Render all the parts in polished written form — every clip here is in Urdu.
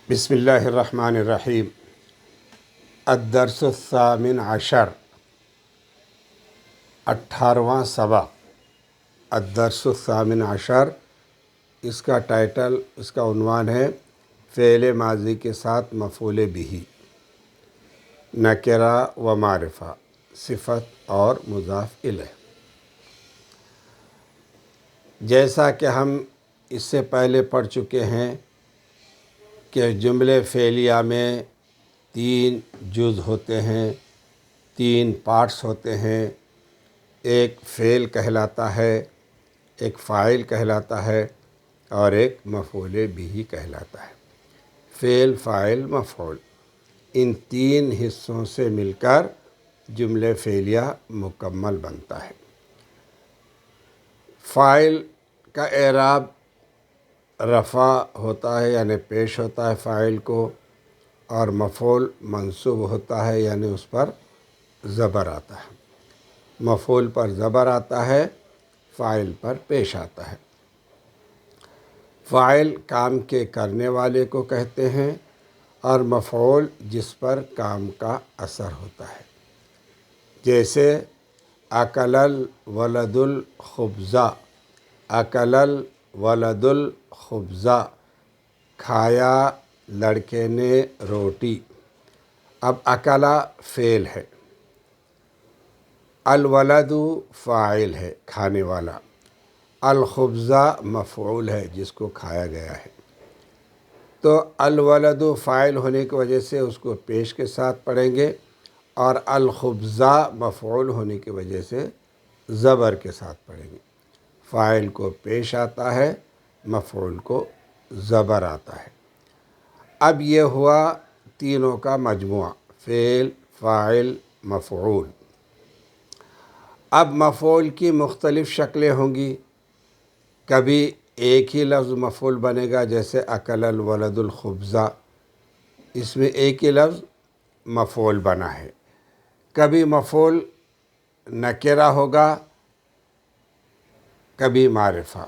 بسم اللہ الرحمن الرحیم۔ الدرس الثامن عشر، 18واں سبق۔ الدرس الثامن عشر، اس کا ٹائٹل، اس کا عنوان ہے فعل ماضی کے ساتھ مفعول بہ، نکرہ و معرفہ، صفت اور مضاف الیہ۔ جیسا کہ ہم اس سے پہلے پڑھ چکے ہیں کہ جملے فعلیہ میں 3 جز ہوتے ہیں، 3 پارٹس ہوتے ہیں۔ ایک فعل کہلاتا ہے، ایک فاعل کہلاتا ہے اور ایک مفعول بہ کہلاتا ہے۔ فعل، فاعل، مفعول، ان 3 حصوں سے مل کر جملے فعلیہ مکمل بنتا ہے۔ فاعل کا اعراب رفع ہوتا ہے، یعنی پیش ہوتا ہے فاعل کو، اور مفعول منصوب ہوتا ہے، یعنی اس پر زبر آتا ہے۔ مفعول پر زبر آتا ہے، فاعل پر پیش آتا ہے۔ فاعل کام کے کرنے والے کو کہتے ہیں، اور مفعول جس پر کام کا اثر ہوتا ہے۔ جیسے اکل الولد الخبز، اکل الولد الخبز، کھایا لڑکے نے روٹی۔ اب اکلا فعل ہے، الولد فاعل ہے کھانے والا، الخبز مفعول ہے جس کو کھایا گیا ہے۔ تو الولد فاعل ہونے کی وجہ سے اس کو پیش کے ساتھ پڑھیں گے، اور الخبز مفعول ہونے کی وجہ سے زبر کے ساتھ پڑھیں گے۔ فاعل کو پیش آتا ہے، مفعول کو زبر آتا ہے۔ اب یہ ہوا تینوں کا مجموعہ، فعل، فاعل، مفعول۔ اب مفعول کی مختلف شکلیں ہوں گی۔ کبھی ایک ہی لفظ مفعول بنے گا، جیسے اکل الولد الخبز، اس میں ایک ہی لفظ مفعول بنا ہے۔ کبھی مفعول نکرہ ہوگا، کبھی معرفہ۔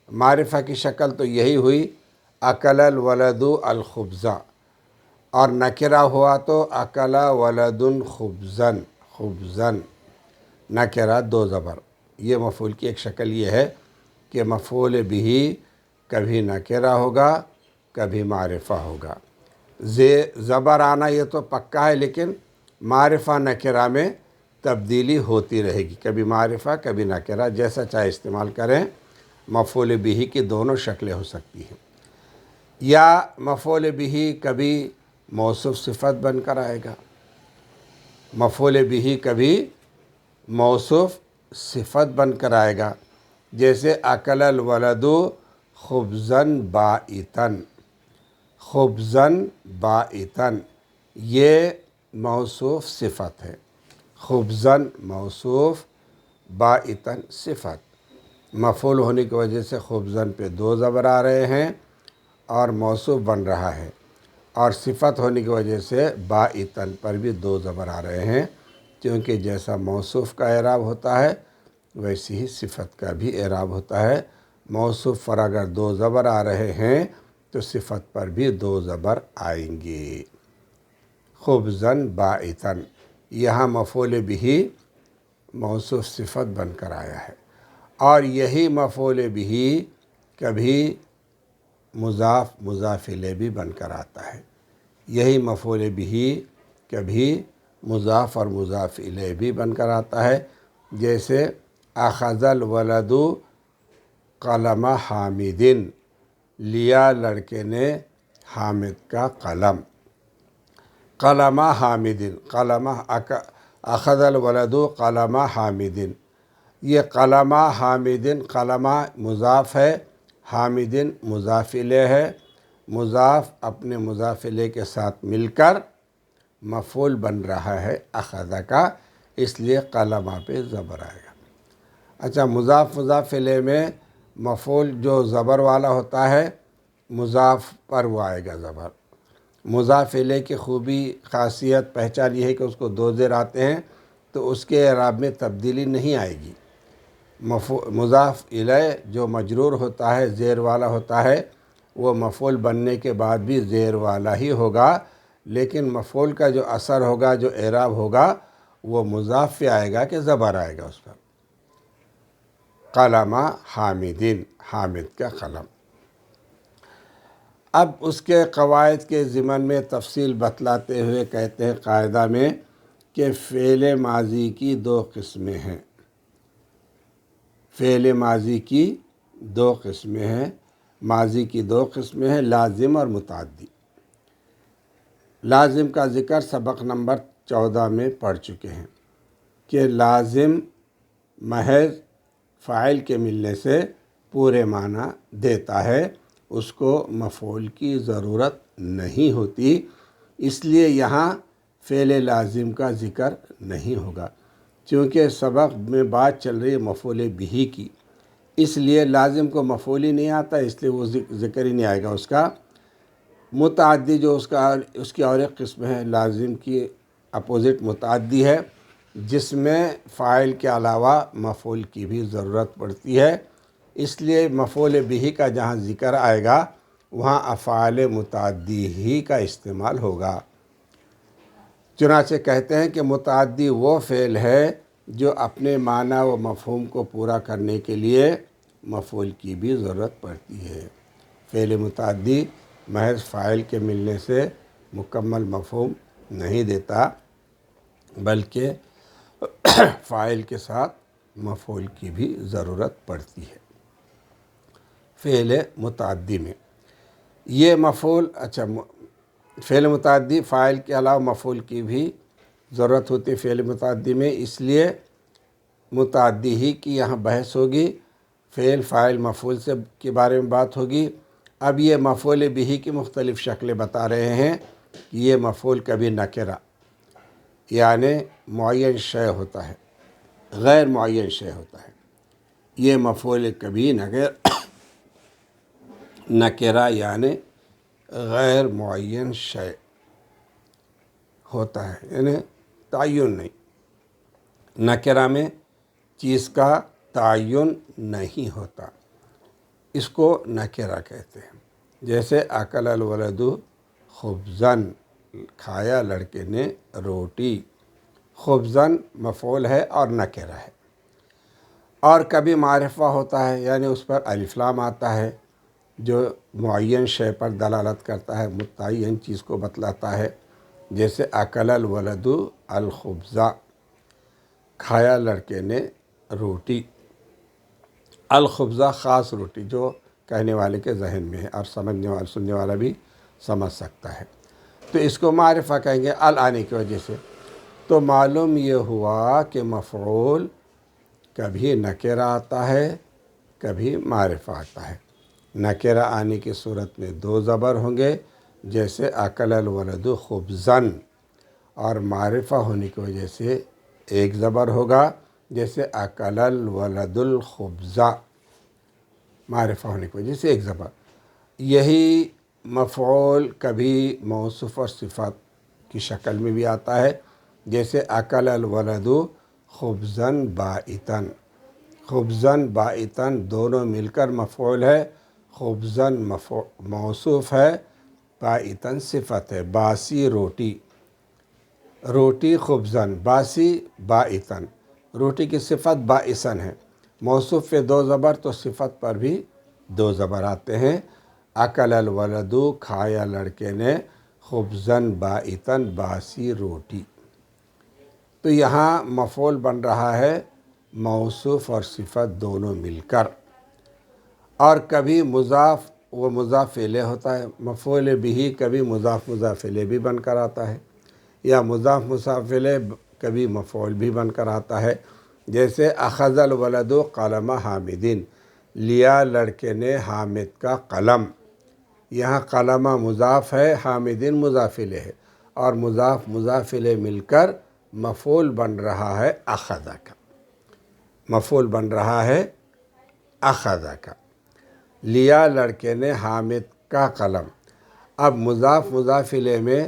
معرفہ کی شکل تو یہی ہوئی، اکل الولد الخبز، اور نکرہ ہوا تو اکل ولد خبزا، خبزا، نکرہ 2 زبر۔ یہ مفعول کی ایک شکل یہ ہے کہ مفعول بہ کبھی نکرہ ہوگا، کبھی معرفہ ہوگا۔ زبر آنا یہ تو پکا ہے، لیکن معرفہ نکرہ میں تبدیلی ہوتی رہے گی، کبھی معرفہ کبھی نکرہ، جیسا چاہے استعمال کریں۔ مفعول بہ کی دونوں شکلیں ہو سکتی ہیں۔ یا مفعول بہ کبھی موصوف صفت بن کر آئے گا، مفعول بہ کبھی موصوف صفت بن کر آئے گا، جیسے اکل الولد خبزا بائتا، خبزا بائتا، یہ موصوف صفت ہے۔ خبزا موصوف، بائتا صفت۔ مفعول ہونے کی وجہ سے خبزا پہ 2 زبر آ رہے ہیں اور موصوف بن رہا ہے، اور صفت ہونے کی وجہ سے بائتا پر بھی 2 زبر آ رہے ہیں، کیونکہ جیسا موصوف کا اعراب ہوتا ہے ویسی ہی صفت کا بھی اعراب ہوتا ہے۔ موصوف پر اگر 2 زبر آ رہے ہیں تو صفت پر بھی 2 زبر آئیں گے۔ خبزا بائتا، یہاں مفعول بہ موصوف صفت بن کر آیا ہے، اور یہی مفعول بہ کبھی مضاف، مضاف الیہ بھی بن کر آتا ہے۔ یہی مفعول بہ کبھی مضاف اور مضاف الیہ بھی بن کر آتا ہے، جیسے اخذ الولد قلم حامد، لیا لڑکے نے حامد کا قلم۔ قلم حامد، قلم، اخذ الولد قلم حامد، یہ قلم حامد، قلم مضاف ہے، حامد مضاف الیہ ہے۔ مضاف اپنے مضاف الیہ کے ساتھ مل کر مفعول بن رہا ہے اخذ کا، اس لیے قلم پہ زبر آئے گا۔ اچھا، مضاف، مضاف الیہ میں مفعول جو زبر والا ہوتا ہے، مضاف پر وہ آئے گا زبر۔ مضاف الیہ کی خوبی، خاصیت، پہچان یہ ہے کہ اس کو 2 زیر آتے ہیں، تو اس کے اعراب میں تبدیلی نہیں آئے گی۔ مضاف الیہ جو مجرور ہوتا ہے، زیر والا ہوتا ہے، وہ مفعول بننے کے بعد بھی زیر والا ہی ہوگا، لیکن مفعول کا جو اثر ہوگا، جو اعراب ہوگا، وہ مضاف پہ آئے گا کہ زبر آئے گا اس پر۔ قلم حامدین، حامد کا قلم۔ اب اس کے قواعد کے ضمن میں تفصیل بتلاتے ہوئے کہتے ہیں قاعدہ میں کہ فعل ماضی کی دو قسمیں ہیں۔ فعل ماضی کی دو قسمیں ہیں، ماضی کی دو قسمیں ہیں، لازم اور متعدی۔ لازم کا ذکر سبق نمبر 14 میں پڑھ چکے ہیں کہ لازم محض فاعل کے ملنے سے پورے معنی دیتا ہے، اس کو مفعول کی ضرورت نہیں ہوتی، اس لیے یہاں فعل لازم کا ذکر نہیں ہوگا، چونکہ سبق میں بات چل رہی ہے مفعول بہ کی، اس لیے لازم کو مفعول ہی نہیں آتا، اس لیے وہ ذکر ہی نہیں آئے گا اس کا۔ متعدی جو اس کی اور ایک قسم ہے، لازم کی اپوزٹ متعدی ہے، جس میں فاعل کے علاوہ مفعول کی بھی ضرورت پڑتی ہے، اس لیے مفعول بہ کا جہاں ذکر آئے گا وہاں افعال متعدی ہی کا استعمال ہوگا۔ چنانچہ کہتے ہیں کہ متعدی وہ فعل ہے جو اپنے معنی و مفہوم کو پورا کرنے کے لیے مفعول کی بھی ضرورت پڑتی ہے۔ فعل متعدی محض فاعل کے ملنے سے مکمل مفہوم نہیں دیتا، بلکہ فاعل کے ساتھ مفعول کی بھی ضرورت پڑتی ہے۔ فعل متعدی میں یہ مفعول فعل متعدی فاعل کے علاوہ مفعول کی بھی ضرورت ہوتی ہے فعل متعدی میں، اس لیے متعدی ہی کی یہاں بحث ہوگی، فعل فاعل مفعول سے کے بارے میں بات ہوگی۔ اب یہ مفعول بہ کی مختلف شکلیں بتا رہے ہیں کہ یہ مفعول کبھی نکرہ یعنی معین شے ہوتا ہے، غیر معین شے ہوتا ہے، یہ مفعول کبھی نکرہ یعنی غیر معین شے ہوتا ہے، یعنی تعین نہیں، نکرہ میں چیز کا تعین نہیں ہوتا، اس کو نکرہ کہتے ہیں۔ جیسے اکل الولد خبزن، کھایا لڑکے نے روٹی، خبزن مفعول ہے اور نکرہ ہے۔ اور کبھی معرفہ ہوتا ہے، یعنی اس پر الف لام آتا ہے جو معین شے پر دلالت کرتا ہے، متعین چیز کو بتلاتا ہے، جیسے اکل الولد الخبزہ، کھایا لڑکے نے روٹی۔ الخبزہ خاص روٹی جو کہنے والے کے ذہن میں ہے اور سننے والا بھی سمجھ سکتا ہے، تو اس کو معرفہ کہیں گے ال آنے کی وجہ سے۔ تو معلوم یہ ہوا کہ مفعول کبھی نکرہ آتا ہے، کبھی معرفہ آتا ہے۔ نکرہ آنے کی صورت میں دو زبر ہوں گے، جیسے اکل الولد خبزن، اور معرفہ ہونے کی وجہ سے ایک زبر ہوگا، جیسے اکل الولد الخبزہ، معرفہ ہونے کی وجہ سے ایک زبر۔ یہی مفعول کبھی موصوف اور صفت کی شکل میں بھی آتا ہے، جیسے اکل الولد خبزن بائتن، خبزن بائتن دونوں مل کر مفعول ہے، خبزن موصوف ہے، بائتن صفت ہے، باسی روٹی، روٹی خبزن، باسی بائتن، روٹی کی صفت بائسن ہے، موصوف پہ دو زبر تو صفت پر بھی دو زبر آتے ہیں۔ اکل الولد، کھایا لڑکے نے، خبزن بائتن، باسی روٹی۔ تو یہاں مفعول بن رہا ہے موصوف اور صفت دونوں مل کر، اور کبھی مضاف و مضاف الیہ ہوتا ہے، مفعول بہ کبھی مضاف مضاف الیہ بھی بن کر آتا ہے، یا مضاف مضاف الیہ کبھی مفعول بھی بن کر آتا ہے، جیسے اخذ الولد قلم حامدین، لیا لڑکے نے حامد کا قلم۔ یہاں قلم مضاف ہے، حامدین مضاف الیہ ہے، اور مضاف مضاف الیہ مل کر مفعول بن رہا ہے اخذ کا، مفعول بن رہا ہے اخذ کا، لیا لڑکے نے حامد کا قلم۔ اب مضاف مضاف الیہ میں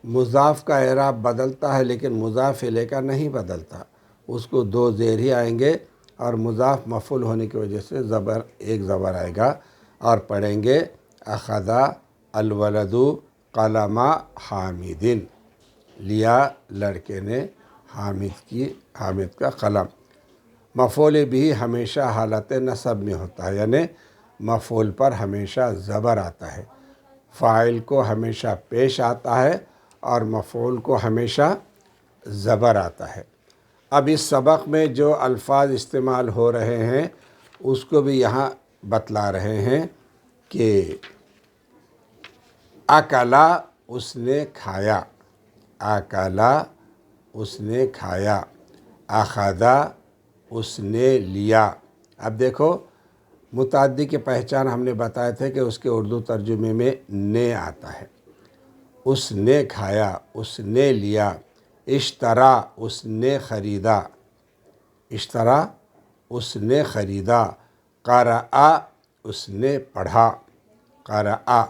مضاف کا اعراب بدلتا ہے، لیکن مضاف الیہ کا نہیں بدلتا، اس کو دو زیر ہی آئیں گے، اور مضاف مفعول ہونے کی وجہ سے ایک زبر آئے گا، اور پڑھیں گے اخذا الولد قلم حامد، لیا لڑکے نے حامد کا قلم۔ مفعول بھی ہمیشہ حالت نصب میں ہوتا ہے، یعنی مفعول پر ہمیشہ زبر آتا ہے، فاعل کو ہمیشہ پیش آتا ہے اور مفعول کو ہمیشہ زبر آتا ہے۔ اب اس سبق میں جو الفاظ استعمال ہو رہے ہیں اس کو بھی یہاں بتلا رہے ہیں کہ اکلا اس نے کھایا، اکلا اس نے کھایا، اخذا اس نے لیا۔ اب دیکھو متعدی کی پہچان ہم نے بتائے تھے کہ اس کے اردو ترجمے میں نے آتا ہے۔ اس نے کھایا، اس نے لیا، اشترا اس نے خریدا، اشترا اس نے خریدا، قرأ اس نے پڑھا، قرأ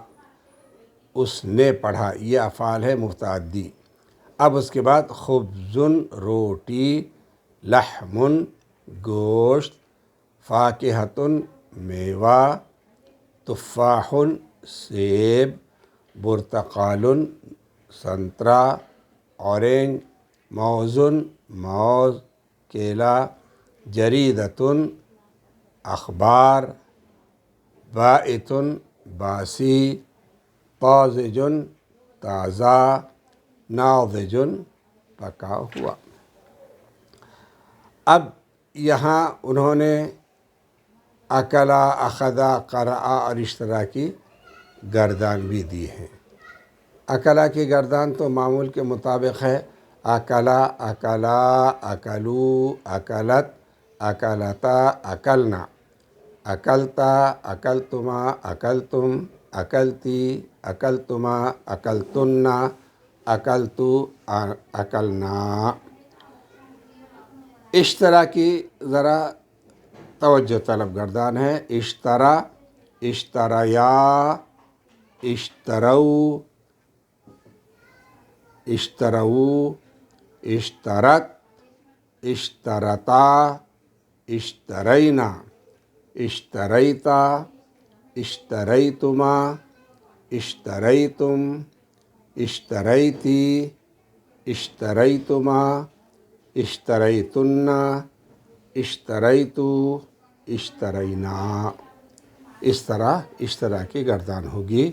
اس نے پڑھا۔ یہ افعال ہے متعدی۔ اب اس کے بعد خبز روٹی، لحم گوشت، فاکہۃ میوہ، تفاح سیب، برتقال سنترا، اورنج، موز موز، کیلا، جریدۃ اخبار، بائت باسی، طازج تازہ، ناضج پکا ہوا۔ اب یہاں انہوں نے اکلا، اخذا، قرأ اور اشترا کی گردان بھی دی ہے۔ اکلا کی گردان تو معمول کے مطابق ہے، اکلا، اکلا، اکلو، اکلت، اکلتا، اکلنا، اکلتا، اکلتما، اکلتم، اکلتی، اکلتما، اکلتن، اکلتو، اکلنا۔ اشترا کی ذرا توجہ طلب گردان ہے، اشترا، اشتریا، اشترو، اشترو، اشترت، اشترتا، اشترینا، اشتریتا، اشتریتما، اشتریتم، اشتریتی، اشتریتما، اشتریتن، اشتریتو، اشترینا۔ اس طرح اشترا کی گردان ہوگی۔